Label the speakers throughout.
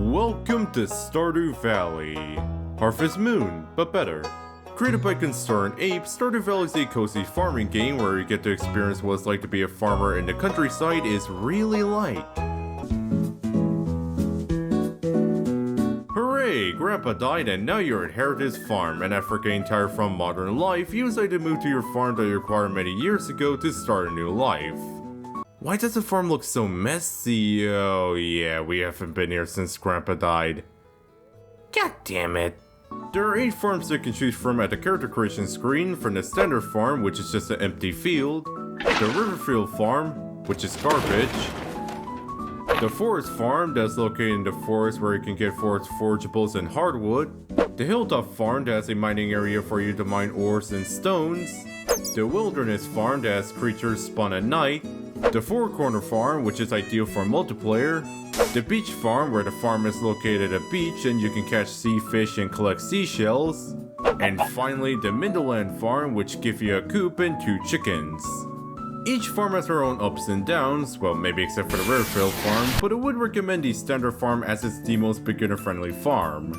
Speaker 1: Welcome to Stardew Valley. Harvest Moon, but better. Created by concerned apes, Stardew Valley is a cozy farming game where you get to experience what it's like to be a farmer in the countryside is really like. Hooray! Grandpa died and now you inherit his farm, and after getting tired from modern life, you decide to move to your farm that you acquired many years ago to start a new life. Why does the farm look so messy? Oh yeah, we haven't been here since Grandpa died. God damn it. There are 8 farms you can choose from at the character creation screen, from the standard farm, which is just an empty field, the Riverfield farm, which is garbage, the forest farm that's located in the forest where you can get forest forageables and hardwood, the hilltop farm that has a mining area for you to mine ores and stones, the wilderness farm that has creatures spawn at night, the Four Corner farm, which is ideal for multiplayer, the beach farm, where the farm is located at a beach and you can catch sea fish and collect seashells, and finally the Midland farm, which gives you a coop and 2 chickens. Each farm has their own ups and downs, well maybe except for the Riverfield farm, but I would recommend the standard farm as it's the most beginner friendly farm.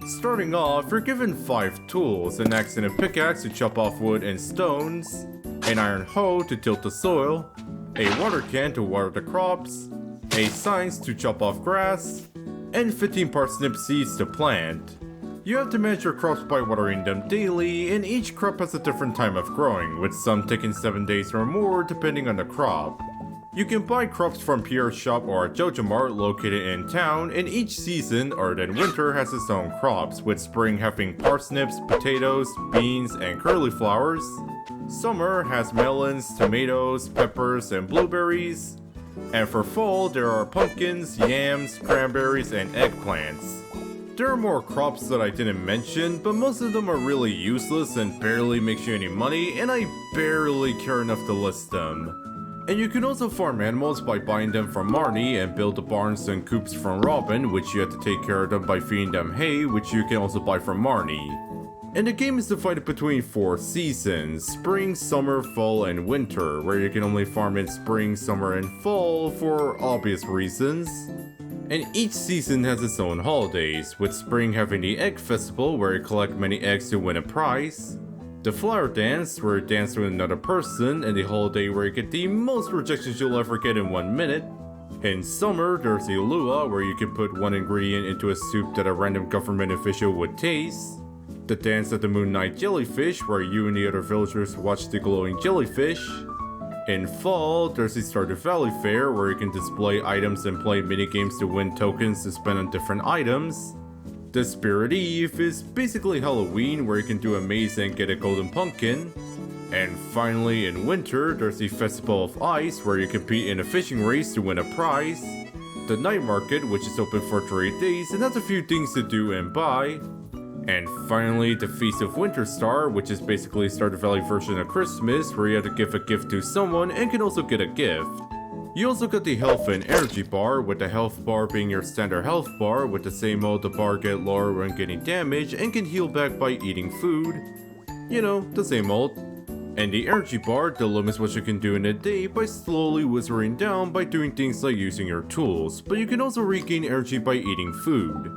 Speaker 1: Starting off, you're given 5 tools: an axe and a pickaxe to chop off wood and stones, an iron hoe to tilt the soil, a water can to water the crops, a scythe to chop off grass, and 15 parsnip seeds to plant. You have to manage your crops by watering them daily, and each crop has a different time of growing, with some taking 7 days or more depending on the crop. You can buy crops from Pierre's shop or at Joja Mart located in town, and each season, other than winter, has its own crops, with spring having parsnips, potatoes, beans, and cauliflowers. Summer has melons, tomatoes, peppers, and blueberries. And for fall, there are pumpkins, yams, cranberries, and eggplants. There are more crops that I didn't mention, but most of them are really useless and barely makes you any money, and I barely care enough to list them. And you can also farm animals by buying them from Marnie, and build the barns and coops from Robin, which you have to take care of them by feeding them hay, which you can also buy from Marnie. And the game is divided between 4 seasons: spring, summer, fall, and winter, where you can only farm in spring, summer, and fall for obvious reasons. And each season has its own holidays, with spring having the Egg Festival, where you collect many eggs to win a prize, the Flower Dance, where you dance with another person, and the holiday where you get the most rejections you'll ever get in 1 minute. In summer, there's the Lua, where you can put 1 ingredient into a soup that a random government official would taste, the Dance of the Moon Night Jellyfish, where you and the other villagers watch the glowing jellyfish. In fall, there's the Stardew Valley Fair, where you can display items and play minigames to win tokens to spend on different items. The Spirit Eve is basically Halloween, where you can do a maze and get a golden pumpkin. And finally, in winter, there's the Festival of Ice, where you compete in a fishing race to win a prize. The Night Market, which is open for 3 days and has a few things to do and buy. And finally, the Feast of Winter Star, which is basically Stardew Valley version of Christmas, where you have to give a gift to someone and can also get a gift. You also got the Health and Energy Bar, with the Health Bar being your standard health bar, with the same mode the bar get lower when getting damage and can heal back by eating food. You know, the same old. And the Energy Bar, the limits what you can do in a day by slowly withering down by doing things like using your tools, but you can also regain energy by eating food.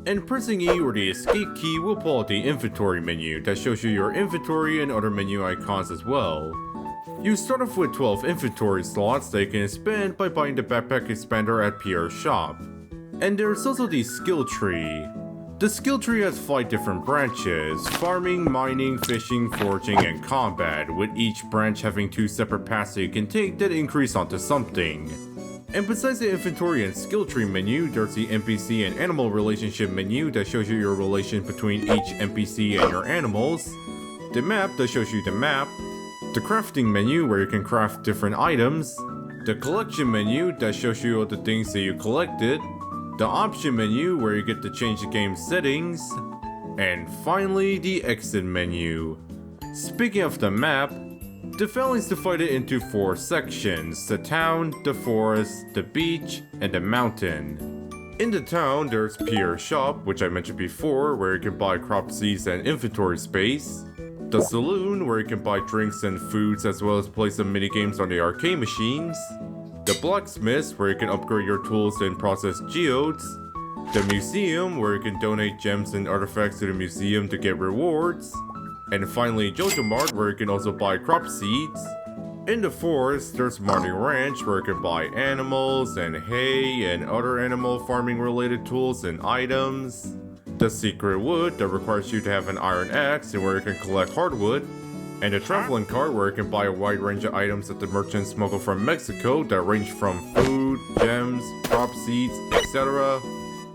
Speaker 1: And pressing E or the escape key will pull out the inventory menu that shows you your inventory and other menu icons as well. You start off with 12 inventory slots that you can expand by buying the backpack expander at Pierre's shop. And there's also the skill tree. The skill tree has 5 different branches: farming, mining, fishing, foraging, and combat, with each branch having 2 separate paths that you can take that increase onto something. And besides the inventory and skill tree menu, there's the NPC and animal relationship menu that shows you your relation between each NPC and your animals, the map that shows you the map, the crafting menu where you can craft different items, the collection menu that shows you all the things that you collected, the option menu where you get to change the game settings, and finally the exit menu. Speaking of the map, the valley is divided into 4 sections: the town, the forest, the beach, and the mountain. In the town, there's Pierre's shop, which I mentioned before, where you can buy crop seeds and inventory space, the saloon, where you can buy drinks and foods as well as play some minigames on the arcade machines, the blacksmith, where you can upgrade your tools and process geodes, The museum, where you can donate gems and artifacts to the museum to get rewards. And finally, Joja Mart, where you can also buy crop seeds. In the forest, there's Marty Ranch, where you can buy animals and hay and other animal farming related tools and items. The secret wood, that requires you to have an iron axe and where you can collect hardwood. And the traveling cart, where you can buy a wide range of items that the merchants smuggle from Mexico that range from food, gems, crop seeds, etc.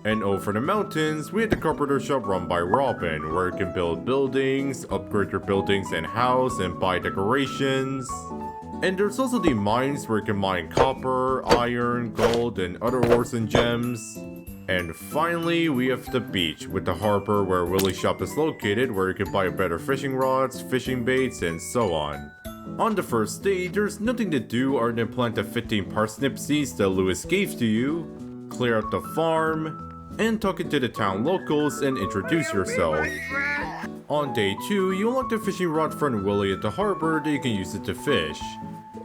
Speaker 1: And over the mountains, we have the carpenter shop run by Robin, where you can build buildings, upgrade your buildings and house, and buy decorations. And there's also the mines where you can mine copper, iron, gold, and other ores and gems. And finally, we have the beach with the harbor where Willie's shop is located, where you can buy better fishing rods, fishing baits, and so on. On the first day, there's nothing to do other than plant the 15 parsnip seeds that Lewis gave to you, clear out the farm, and talk to the town locals and introduce yourself. On day 2, you unlock the fishing rod from Willie at the harbor that you can use it to fish.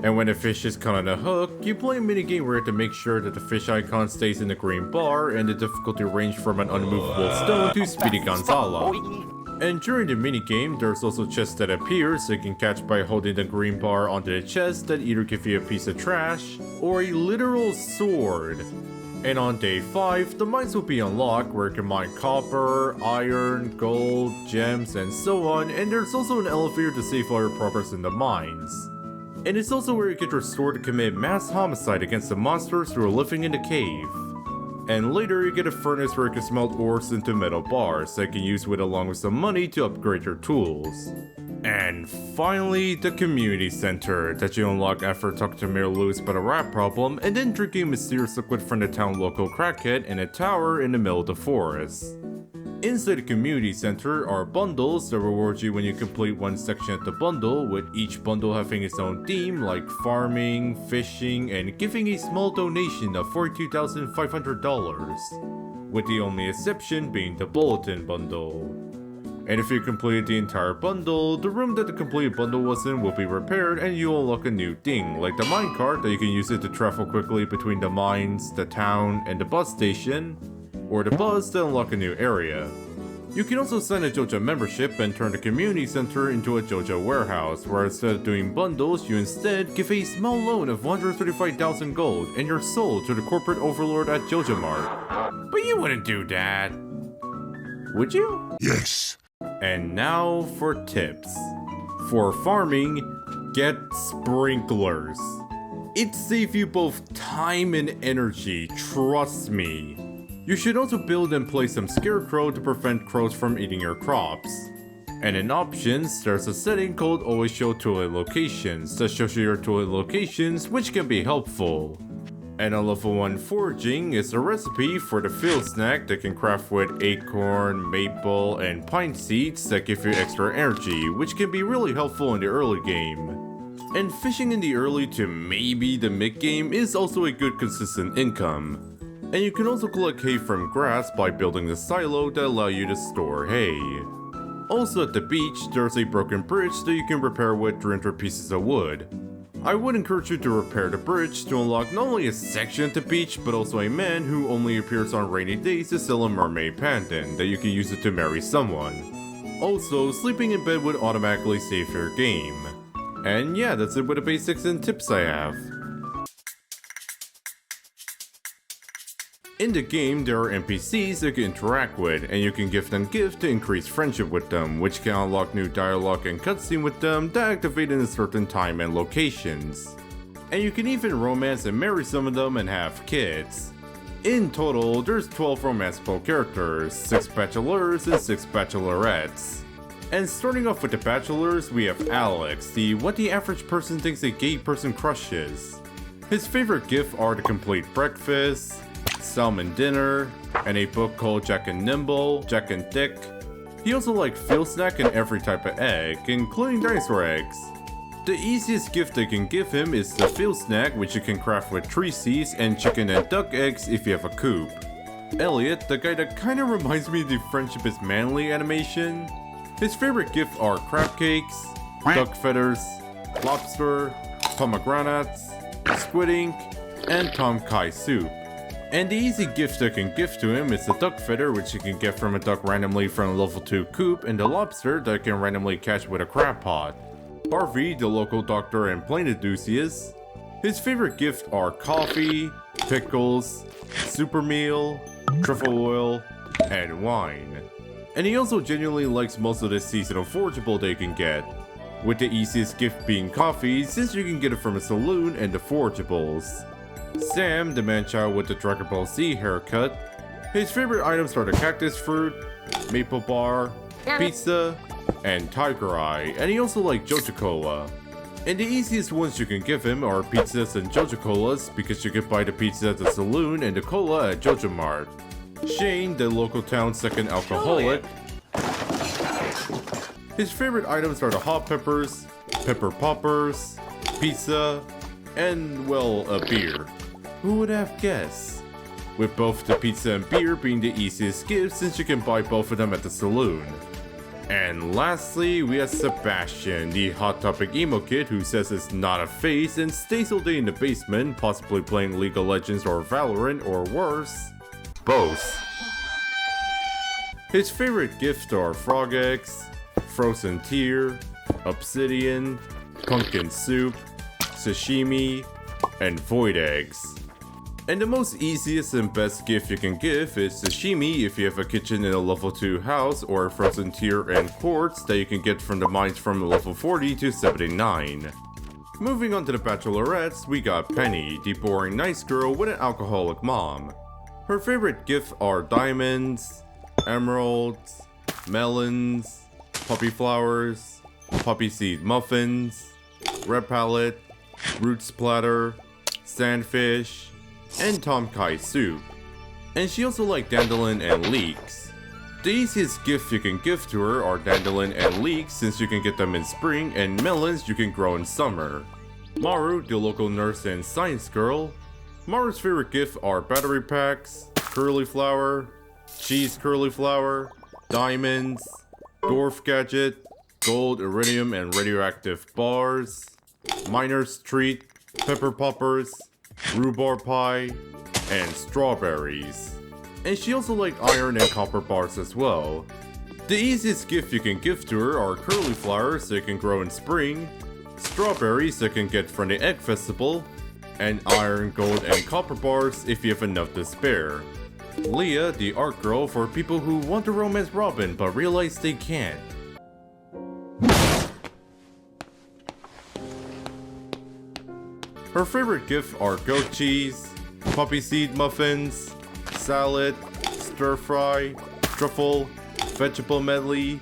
Speaker 1: And when the fish is caught on a hook, you play a minigame where you have to make sure that the fish icon stays in the green bar and the difficulty range from an unmovable stone to Speedy Gonzala. And during the minigame, there's also chests that appear so you can catch by holding the green bar onto the chest that either give you a piece of trash or a literal sword. And on day 5, the mines will be unlocked where you can mine copper, iron, gold, gems, and so on, and there's also an elevator to save all your progress in the mines. And it's also where you get your sword to commit mass homicide against the monsters who are living in the cave. And later you get a furnace where you can smelt ores into metal bars that you can use with along with some money to upgrade your tools. And finally, the community center that you unlock after talking to Mayor Lewis about a rat problem and then drinking mysterious liquid from the town local crackhead in a tower in the middle of the forest. Inside the community center are bundles that reward you when you complete one section of the bundle, with each bundle having its own theme like farming, fishing, and giving a small donation of $42,500, with the only exception being the bulletin bundle. And if you completed the entire bundle, the room that the completed bundle was in will be repaired and you will unlock a new thing, like the minecart that you can use it to travel quickly between the mines, the town, and the bus station, or the bus to unlock a new area. You can also sign a Joja membership and turn the community center into a Joja warehouse, where instead of doing bundles, you instead give a small loan of 135,000 gold and your soul to the corporate overlord at Joja Mart. But you wouldn't do that, would you?
Speaker 2: Yes.
Speaker 1: And now for tips. For farming, get sprinklers. It saves you both time and energy, trust me. You should also build and place some scarecrow to prevent crows from eating your crops. And in options, there's a setting called Always Show Toilet Locations that shows you your toilet locations, which can be helpful. And a level 1 foraging is a recipe for the field snack that can craft with acorn, maple, and pine seeds that give you extra energy, which can be really helpful in the early game. And fishing in the early to maybe the mid game is also a good consistent income. And you can also collect hay from grass by building the silo that allow you to store hay. Also at the beach, there's a broken bridge that you can repair with 300 pieces of wood. I would encourage you to repair the bridge to unlock not only a section at the beach, but also a man who only appears on rainy days to sell a mermaid pendant that you can use it to marry someone. Also, sleeping in bed would automatically save your game. And yeah, that's it with the basics and tips I have. In the game, there are NPCs you can interact with, and you can give them gifts to increase friendship with them, which can unlock new dialogue and cutscene with them that activate in a certain time and locations. And you can even romance and marry some of them and have kids. In total, there's 12 romanceable characters, 6 bachelors and 6 bachelorettes. And starting off with the bachelors, we have Alex, the what the average person thinks a gay person crush is. His favorite gift are the complete breakfast, salmon dinner, and a book called Jack and Nimble, Jack and Thick. He also likes field snack and every type of egg, including dinosaur eggs. The easiest gift they can give him is the field snack, which you can craft with tree seeds and chicken and duck eggs if you have a coop. Elliot, the guy that kinda reminds me of the Friendship is Manly animation. His favorite gifts are crab cakes, duck feathers, lobster, pomegranates, squid ink, and tom kai soup. And the easy gift I can give to him is the duck feather, which you can get from a duck randomly from a level 2 coop, and the lobster that I can randomly catch with a crab pot. Harvey, the local doctor and plain enthusiast, his favorite gifts are coffee, pickles, super meal, truffle oil, and wine. And he also genuinely likes most of the seasonal forageable they can get, with the easiest gift being coffee since you can get it from a saloon and the forageables. Sam, the man-child with the Dragon Ball Z haircut, his favorite items are the cactus fruit, maple bar, pizza, and tiger eye, and he also likes Joja Cola. And the easiest ones you can give him are pizzas and Joja Colas because you can buy the pizza at the saloon and the cola at Joja Mart. Shane, the local town's second alcoholic, his favorite items are the hot peppers, pepper poppers, pizza, and, well, a beer. Who would have guessed? With both the pizza and beer being the easiest gift since you can buy both of them at the saloon. And lastly, we have Sebastian, the Hot Topic emo kid who says it's not a phase and stays all day in the basement, possibly playing League of Legends or Valorant or worse, both. His favorite gifts are frog eggs, frozen tear, obsidian, pumpkin soup, sashimi, and void eggs. And the most easiest and best gift you can give is sashimi if you have a kitchen in a level 2 house, or frozen tear and quartz that you can get from the mines from level 40 to 79. Moving on to the bachelorettes, we got Penny, the boring nice girl with an alcoholic mom. Her favorite gifts are diamonds, emeralds, melons, poppy flowers, poppy seed muffins, red palette, root splatter, sandfish, and tom kai soup. And she also likes dandelion and leeks. The easiest gift you can give to her are dandelion and leeks since you can get them in spring, and melons you can grow in summer. Maru, the local nurse and science girl, Maru's favorite gifts are battery packs, curly flower, cheese curly flower, diamonds, dwarf gadget, gold, iridium, and radioactive bars, miner's treat, pepper poppers, rhubarb pie, and strawberries. And she also likes iron and copper bars as well. The easiest gift you can give to her are curly flowers that can grow in spring, strawberries that can get from the egg festival, and iron, gold, and copper bars if you have enough to spare. Leah, the art girl for people who want to romance Robin but realize they can't. Her favorite gifts are goat cheese, poppy seed muffins, salad, stir fry, truffle, vegetable medley,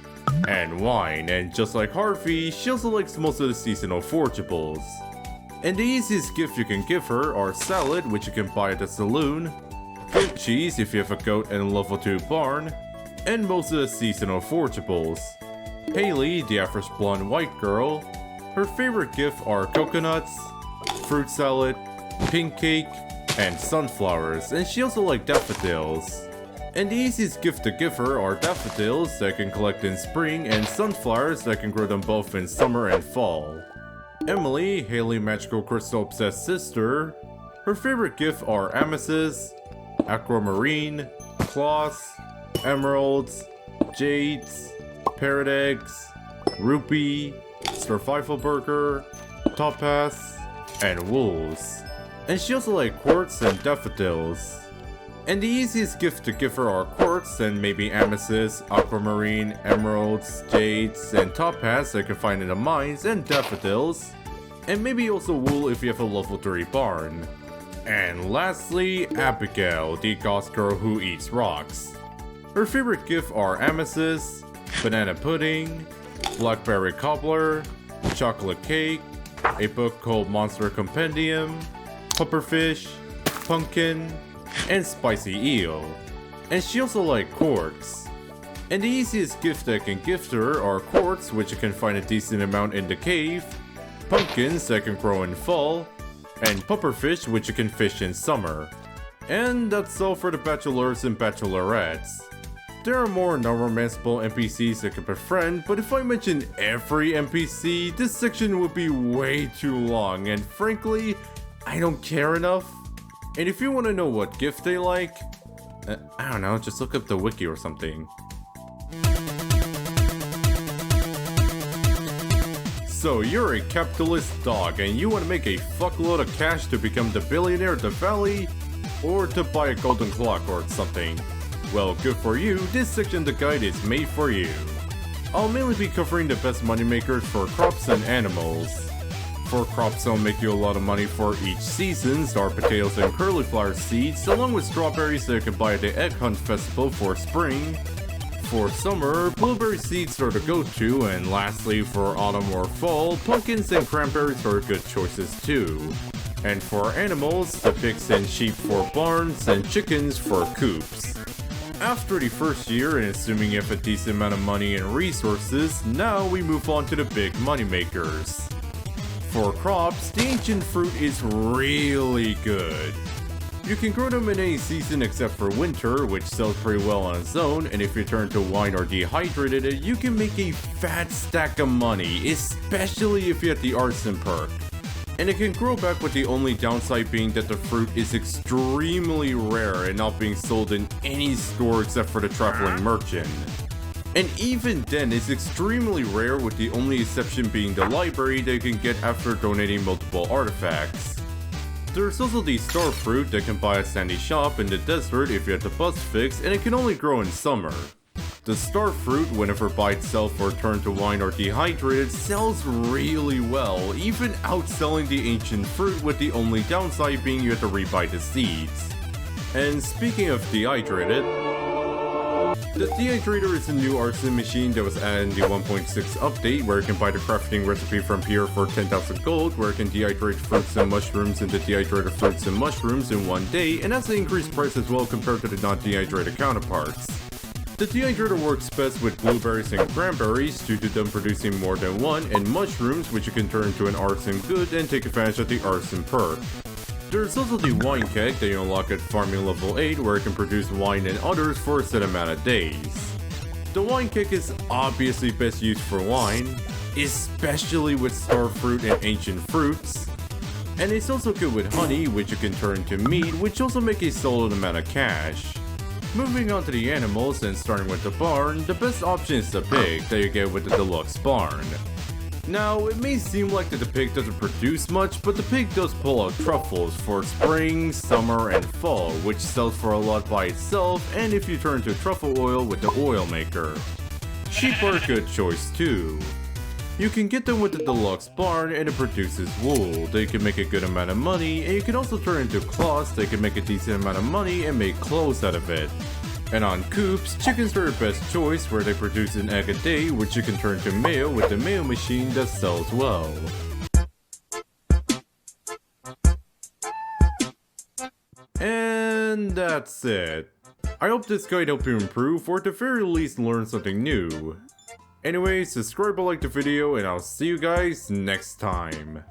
Speaker 1: and wine. And just like Harvey, she also likes most of the seasonal forageables. And the easiest gift you can give her are salad, which you can buy at the saloon, goat cheese if you have a goat and a level 2 barn, and most of the seasonal forageables. Haley, the average blonde white girl, her favorite gifts are coconuts, fruit salad, pink cake, and sunflowers, and she also likes daffodils. And the easiest gift to give her are daffodils that can collect in spring and sunflowers that can grow them both in summer and fall. Emily, Haley's magical crystal obsessed sister, her favorite gifts are amethysts, aquamarine, cloths, emeralds, jades, parrot eggs, rupee, survival burger, topaz, and wools. And she also likes quartz and daffodils. And the easiest gift to give her are quartz and maybe amethyst, aquamarine, emeralds, jades, and topaz that you can find in the mines, and daffodils. And maybe also wool if you have a level 3 barn. And lastly, Abigail, the goth girl who eats rocks. Her favorite gifts are amethyst, banana pudding, blackberry cobbler, chocolate cake, a book called Monster Compendium, pufferfish, pumpkin, and spicy eel. And she also likes quartz. And the easiest gift I can give to her are quartz, which you can find a decent amount in the cave, pumpkins that can grow in fall, and pufferfish which you can fish in summer. And that's all for the bachelors and bachelorettes. There are more non-romanceable NPCs that can befriend, but if I mention every NPC, this section would be way too long, and frankly, I don't care enough. And if you want to know what gift they like, I don't know, just look up the wiki or something. So you're a capitalist dog and you want to make a fuckload of cash to become the billionaire of the valley, or to buy a golden clock or something. Well, good for you, this section of the guide is made for you. I'll mainly be covering the best moneymakers for crops and animals. For crops that'll make you a lot of money for each season, are potatoes and cauliflower seeds, along with strawberries that you can buy at the Egg Hunt Festival for spring. For summer, blueberry seeds are the go-to, and lastly for autumn or fall, pumpkins and cranberries are good choices too. And for animals, the pigs and sheep for barns, and chickens for coops. After the first year, and assuming you have a decent amount of money and resources, now we move on to the big money makers. For crops, the ancient fruit is really good. You can grow them in any season except for winter, which sells pretty well on its own, and if you turn to wine or dehydrated it, you can make a fat stack of money, especially if you have the artisan perk. And it can grow back, with the only downside being that the fruit is extremely rare and not being sold in any store except for the traveling merchant. And even then, it's extremely rare, with the only exception being the library that you can get after donating multiple artifacts. There's also the star fruit that can buy a sandy shop in the desert if you have the bus fixed, and it can only grow in summer. The star fruit, whenever by itself or turned to wine or dehydrated, sells really well, even outselling the ancient fruit, with the only downside being you have to rebuy the seeds. And speaking of dehydrated, the dehydrator is a new artisan machine that was added in the 1.6 update, where you can buy the crafting recipe from here for 10,000 gold, where it can dehydrate fruits and mushrooms into dehydrated fruits and mushrooms in one day, and has an increased price as well compared to the non-dehydrated counterparts. The dehydrator works best with blueberries and cranberries due to them producing more than one, and mushrooms, which you can turn into an artisan good and take advantage of the artisan perk. There's also the wine keg that you unlock at farming level 8, where it can produce wine and others for a set amount of days. The wine keg is obviously best used for wine, especially with star fruit and ancient fruits. And it's also good with honey, which you can turn into meat, which also make a solid amount of cash. Moving on to the animals, and starting with the barn, the best option is the pig that you get with the deluxe barn. Now, it may seem like that the pig doesn't produce much, but the pig does pull out truffles for spring, summer, and fall, which sells for a lot by itself, and if you turn to truffle oil with the oil maker. Sheep are a good choice too. You can get them with the deluxe barn, and it produces wool. They can make a good amount of money, and you can also turn into cloths. They can make a decent amount of money and make clothes out of it. And on coops, chickens are your best choice, where they produce an egg a day, which you can turn to mayo with the mayo machine that sells well. And that's it. I hope this guide helped you improve, or at the very least learn something new. Anyway, subscribe or like the video, and I'll see you guys next time.